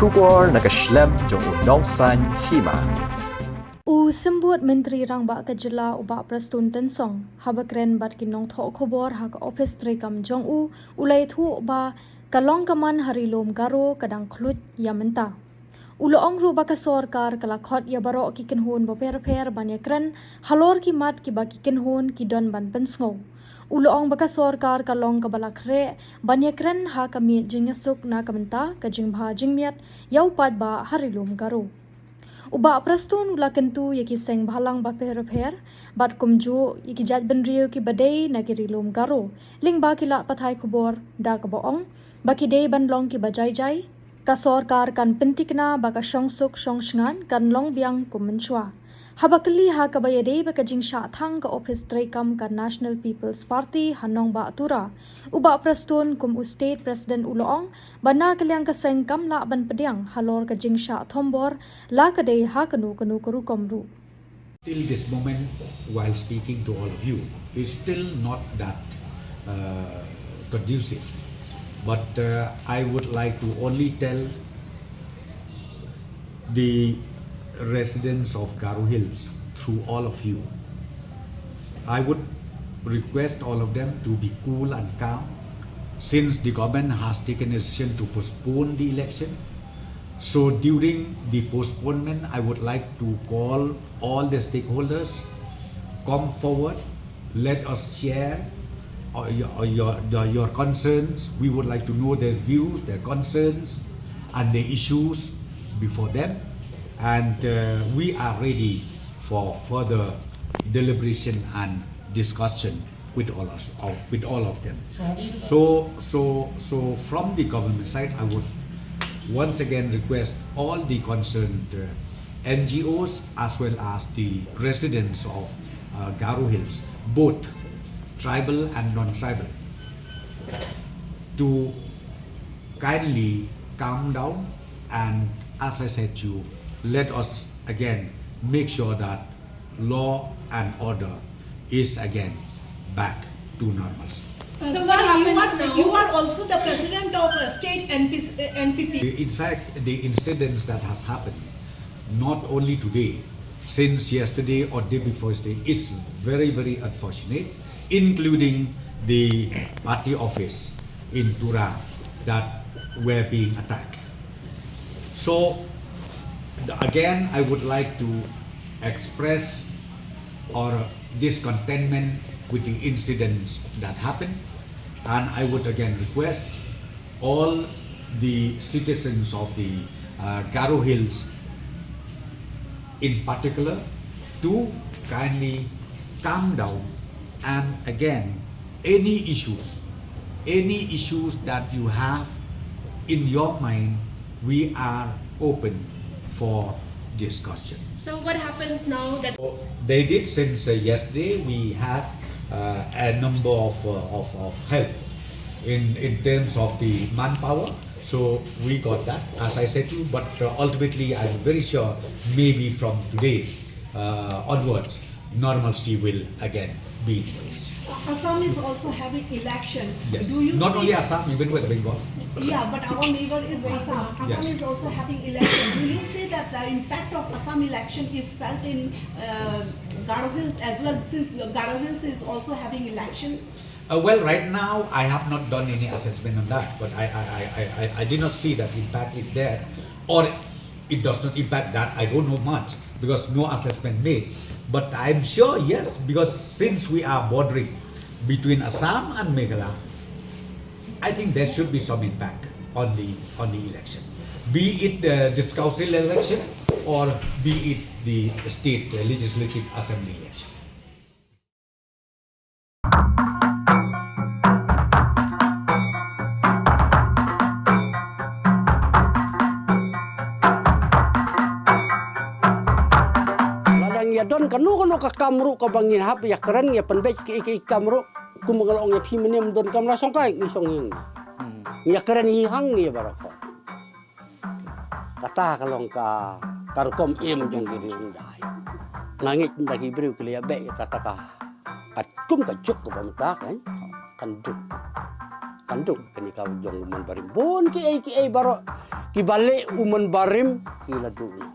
Shubor nakaslem jong unongsan Hima. Sembut Menteri Rangba Kejela Uba Prestone Tensong Habakren bat kinong tho khobor hak office trekam jong ulai thu ba kalong kaman harilom Garo kadang khlut yamenta. Uloong ru ba ka sarkar kala khot ya baro ki Kynhun Bapher ban Ïakren halor ki mat ki ba ki Kynhun ki don ban pensngo. Uloong ba ka sarkar kalong kabala khre ban Ïakren ha kami jingasuk na kamenta ka jingbha jingmiat yau pat ba harilom Garo. Uba Prestone ula Kyntu yaki seng bhalang Bapher bat kumju yaki jat benriu ki badai nagiri lom Garo ling ba kila pathai khubor da ka boong baki dei ban long ki bajai jai ka sarkar kan pentikna ba ka shongsuk shongsngan kan long biang kumenchwa habakli ha ka bayadei ba ka jingsha thang ka office trekam ka National People's Party hanong ba atura Uba Prestone kum state president uloong bana kalyang ka seng kam la ban pediang halor ka jingsha thombor la ka dei ha kanu kuru komru. Till this moment, while speaking to all of you, is still not that conducive. But I would like to only tell the residents of Garo Hills, through all of you, I would request all of them to be cool and calm, since the government has taken a decision to postpone the election. So during the postponement, I would like to call all the stakeholders, come forward, let us share your concerns. We would like to know their views, their concerns, and the issues before them. And we are ready for further deliberation and discussion with all of them. So from the government side, I would once again request all the concerned NGOs as well as the residents of Garo Hills, both tribal and non-tribal, to kindly calm down, and as I said to you, let us again make sure that law and order is again back to normalcy. So what happens now? You are also the president of state NPP. In fact, the incidents that has happened, not only today, since yesterday or day before yesterday, is very, very unfortunate, including the party office in Tura that were being attacked. So again, I would like to express our discontentment with the incidents that happened, and I would again request all the citizens of the Garo Hills in particular to kindly calm down, and again any issues that you have in your mind, we are open for discussion. So what happens now that They did since yesterday. We have a number of help in terms of the manpower. So we got that, as I said to you, but ultimately I'm very sure maybe from today onwards, normalcy will again be in place. Assam is also having election. Yes, Do you not see, only Assam, even West Bengal. Yeah, but our neighbor is Assam. Assam Yes. is also having election. Do you say that the impact of Assam election is felt in Garo Hills as well, since Garo Hills is also having election? Well, right now I have not done any assessment on that, but I did not see that impact is there, or it does not impact that. I don't know much because no assessment made. But I'm sure yes, because since we are bordering between Assam and Meghalaya, I think there should be some impact on the election, be it this council election or be it the state legislative assembly election. Ya don kanu ka kamru ka bangin hap ya keren ya penbek ki kamru kumangalong ya piminem don kamra songkai ni songin ya keren yi hang ni barako kata kalong ka tarkom im jang diri undai langit ndaki briu kli ya be kata ka kum ka juk ka bamta kan duk kani ka jong man bari bon ki ai baro Kibalik uman barim kiladu niya.